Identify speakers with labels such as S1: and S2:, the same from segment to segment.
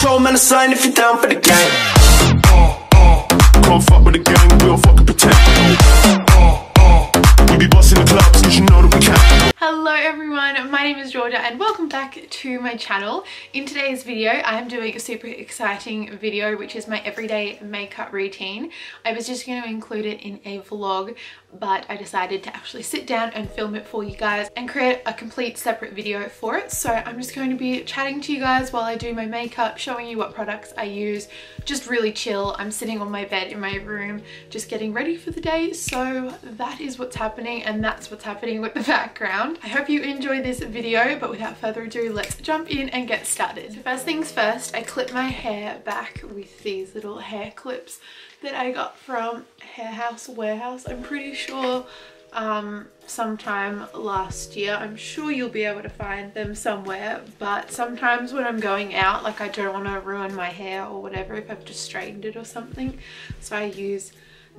S1: Told man a sign if you're down for the gang. Can't fuck with the gang, we don't fucking pretend. We be bossing the clubs cause you know that we can.
S2: Hello everyone, my name is Georgia and welcome back to my channel. In today's video I am doing a super exciting video which is my everyday makeup routine. I was just going to include it in a vlog, but I decided to actually sit down and film it for you guys and create a complete separate video for it. So I'm just going to be chatting to you guys while I do my makeup, showing you what products I use, just really chill. I'm sitting on my bed in my room just getting ready for the day, so that is what's happening and that's what's happening with the background. I hope you enjoy this video, but without further ado, let's jump in and get started. So first things first, I clip my hair back with these little hair clips that I got from Hair House Warehouse. I'm pretty sure sometime last year. I'm sure you'll be able to find them somewhere, but sometimes when I'm going out, like I don't want to ruin my hair or whatever if I've just straightened it or something, so I use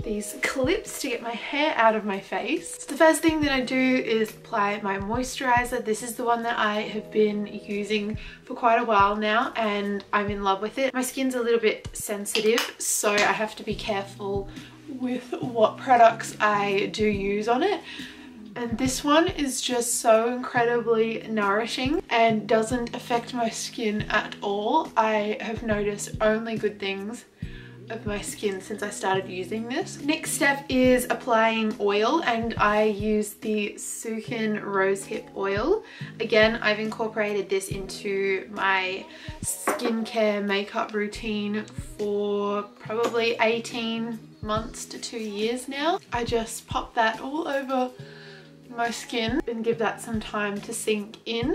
S2: these clips to get my hair out of my face. So the first thing that I do is apply my moisturizer. This is the one that I have been using for quite a while now and I'm in love with it. My skin's a little bit sensitive, so I have to be careful with what products I do use on it. And this one is just so incredibly nourishing and doesn't affect my skin at all. I have noticed only good things of my skin since I started using this. Next step is applying oil, and I use the Sukin Rosehip oil. Again, I've incorporated this into my skincare makeup routine for probably 18 months to 2 years now. I just pop that all over my skin and give that some time to sink in,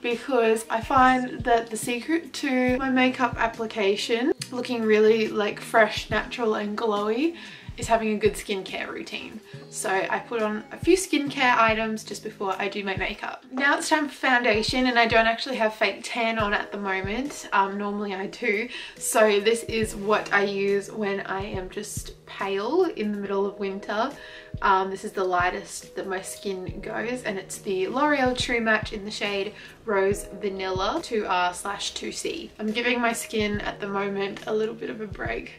S2: because I find that the secret to my makeup application looking really like fresh, natural and glowy is having a good skincare routine. So I put on a few skincare items just before I do my makeup. Now it's time for foundation, and I don't actually have fake tan on at the moment. Normally I do. So this is what I use when I am just pale in the middle of winter. This is the lightest that my skin goes, and it's the L'Oreal True Match in the shade Rose Vanilla 2R/2C. I'm giving my skin at the moment a little bit of a break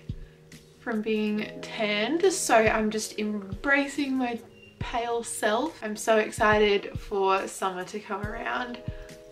S2: from being tanned, so I'm just embracing my pale self. I'm so excited for summer to come around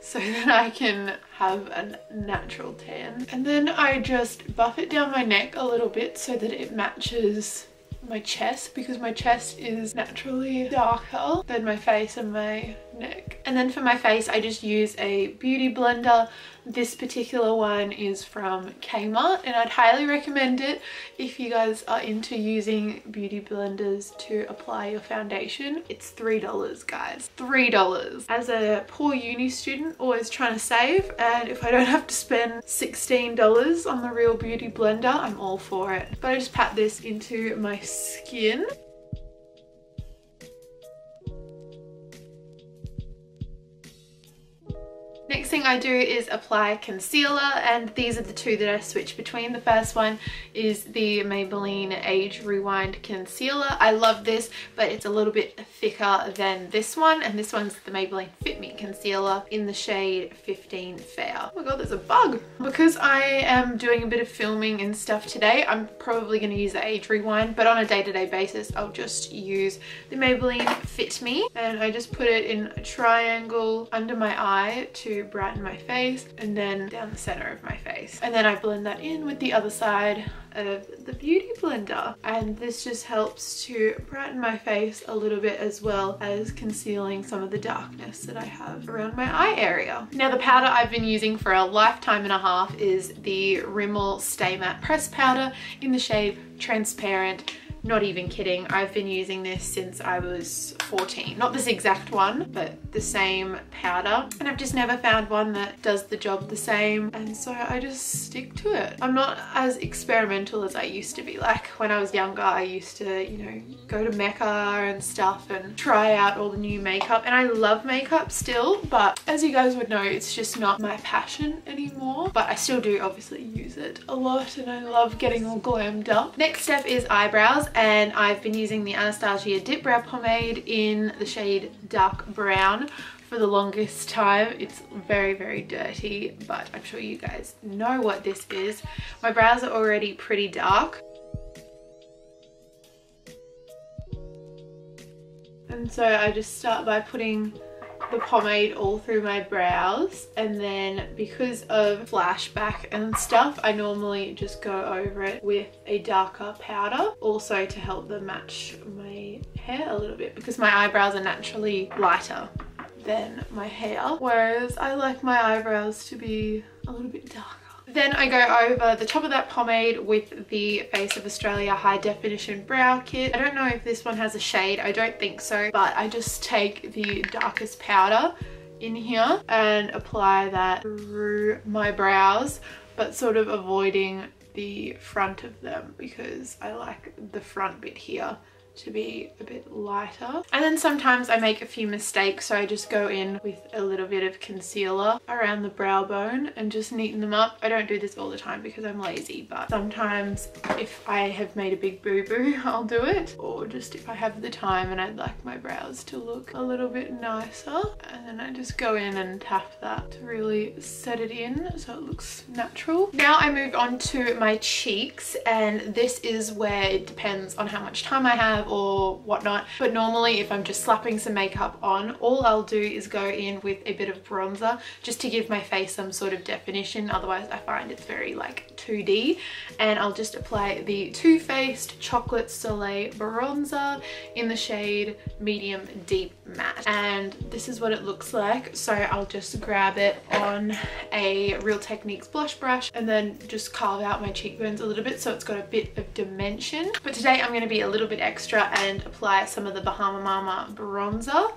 S2: so that I can have a natural tan. And then I just buff it down my neck a little bit so that it matches my chest, because my chest is naturally darker than my face and my neck. And then for my face I just use a beauty blender. This particular one is from Kmart and I'd highly recommend it if you guys are into using beauty blenders to apply your foundation. It's $3 guys, $3. As a poor uni student always trying to save, and if I don't have to spend $16 on the Real Beauty blender, I'm all for it. But I just pat this into my skin. Next thing I do is apply concealer, and these are the two that I switch between. The first one is the Maybelline Age Rewind Concealer. I love this, but it's a little bit thicker than this one, and this one's the Maybelline Fit Me Concealer in the shade 15 Fair. Oh my god, there's a bug! Because I am doing a bit of filming and stuff today, I'm probably going to use the Age Rewind, but on a day-to-day basis I'll just use the Maybelline Fit Me, and I just put it in a triangle under my eye to brighten my face, and then down the center of my face, and then I blend that in with the other side of the beauty blender, and this just helps to brighten my face a little bit as well as concealing some of the darkness that I have around my eye area. Now the powder I've been using for a lifetime and a half is the Rimmel Stay Matte Press Powder in the shade Transparent. Not even kidding, I've been using this since I was 14. Not this exact one, but the same powder. And I've just never found one that does the job the same, and so I just stick to it. I'm not as experimental as I used to be. Like when I was younger, I used to, you know, go to Mecca and stuff and try out all the new makeup. And I love makeup still, but as you guys would know, it's just not my passion anymore. But I still do obviously use it a lot, and I love getting all glammed up. Next step is eyebrows. and I've been using the Anastasia Dip Brow Pomade in the shade Dark Brown for the longest time. It's very, very dirty, but I'm sure you guys know what this is. My brows are already pretty dark. And so I just start by putting the pomade all through my brows, and then because of flashback and stuff, I normally just go over it with a darker powder, also to help them match my hair a little bit, because my eyebrows are naturally lighter than my hair, whereas I like my eyebrows to be a little bit darker. Then I go over the top of that pomade with the Face of Australia High Definition Brow Kit. I don't know if this one has a shade, I don't think so, but I just take the darkest powder in here and apply that through my brows, but sort of avoiding the front of them because I like the front bit here to be a bit lighter. And then sometimes I make a few mistakes, so I just go in with a little bit of concealer around the brow bone and just neaten them up. I don't do this all the time because I'm lazy, but sometimes if I have made a big boo-boo, I'll do it, or just if I have the time and I'd like my brows to look a little bit nicer, and then I just go in and tap that to really set it in so it looks natural. Now I move on to my cheeks, and this is where it depends on how much time I have or whatnot, but normally if I'm just slapping some makeup on, all I'll do is go in with a bit of bronzer just to give my face some sort of definition. Otherwise I find it's very like 2D, and I'll just apply the Too Faced Chocolate Soleil bronzer in the shade Medium Deep Matte, and this is what it looks like. So I'll just grab it on a Real Techniques blush brush and then just carve out my cheekbones a little bit so it's got a bit of dimension. But today I'm going to be a little bit extra and apply some of the Bahama Mama bronzer,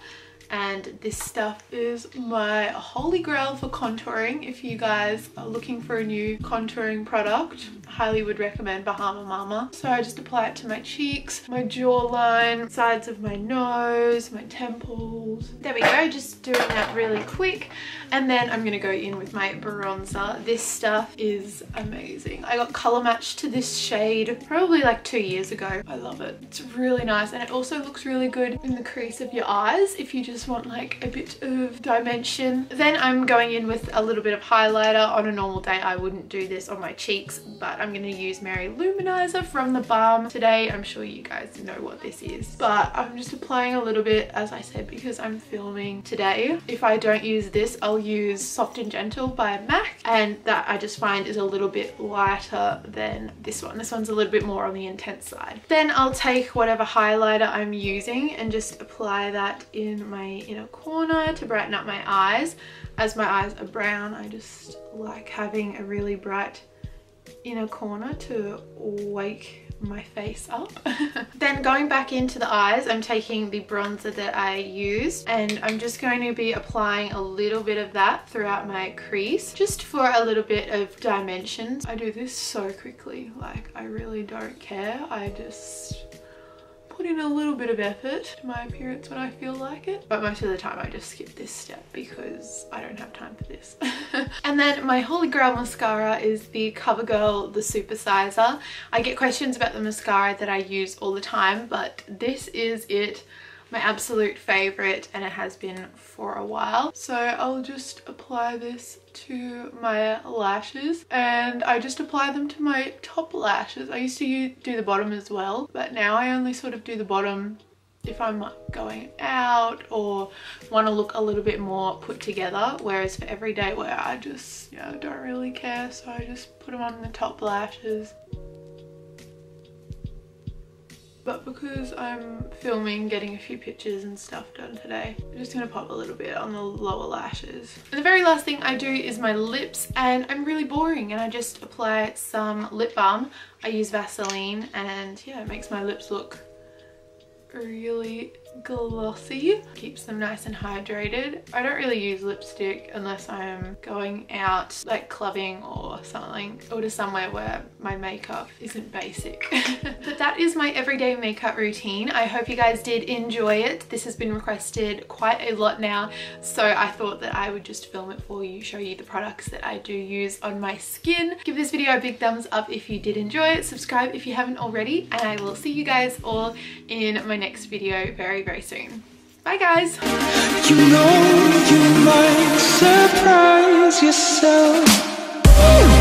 S2: and this stuff is my holy grail for contouring. If you guys are looking for a new contouring product, I highly would recommend Bahama Mama. So I just apply it to my cheeks, my jawline, sides of my nose, my temples. There we go, just doing that really quick. And then I'm gonna go in with my bronzer. This stuff is amazing. I got color matched to this shade probably like 2 years ago. I love it. It's really nice, and it also looks really good in the crease of your eyes if you just want like a bit of dimension. Then I'm going in with a little bit of highlighter. On a normal day I wouldn't do this on my cheeks, but I'm gonna use Mary Luminizer from the Balm today. I'm sure you guys know what this is, but I'm just applying a little bit, as I said, because I'm filming today. If I don't use this, I'll use Soft and Gentle by MAC, and that I just find is a little bit lighter than this one. This one's a little bit more on the intense side. Then I'll take whatever highlighter I'm using and just apply that in my inner corner to brighten up my eyes. As my eyes are brown, I just like having a really bright inner corner to wake my face up. Then going back into the eyes, I'm taking the bronzer that I used, and I'm just going to be applying a little bit of that throughout my crease just for a little bit of dimensions. I do this so quickly, like I really don't care. I just put in a little bit of effort to my appearance when I feel like it, but most of the time I just skip this step because I don't have time for this. And then my holy grail mascara is the CoverGirl The Supersizer. I get questions about the mascara that I use all the time, but this is it. My absolute favorite, and it has been for a while. So I'll just apply this to my lashes, and I just apply them to my top lashes. I used to do the bottom as well, but now I only sort of do the bottom if I'm going out or want to look a little bit more put together, whereas for everyday wear I just don't really care, so I just put them on the top lashes. But because I'm filming, getting a few pictures and stuff done today, I'm just gonna pop a little bit on the lower lashes. And the very last thing I do is my lips, and I'm really boring, and I just apply some lip balm. I use Vaseline, and yeah, it makes my lips look really glossy, keeps them nice and hydrated. I don't really use lipstick unless I'm going out like clubbing or something, or to somewhere where my makeup isn't basic. But that is my everyday makeup routine. I hope you guys did enjoy it. This has been requested quite a lot now, so I thought that I would just film it for you, show you the products that I do use on my skin. Give this video a big thumbs up if you did enjoy it, subscribe if you haven't already, and I will see you guys all in my next video very, very soon. Bye guys.
S3: You know you might surprise yourself.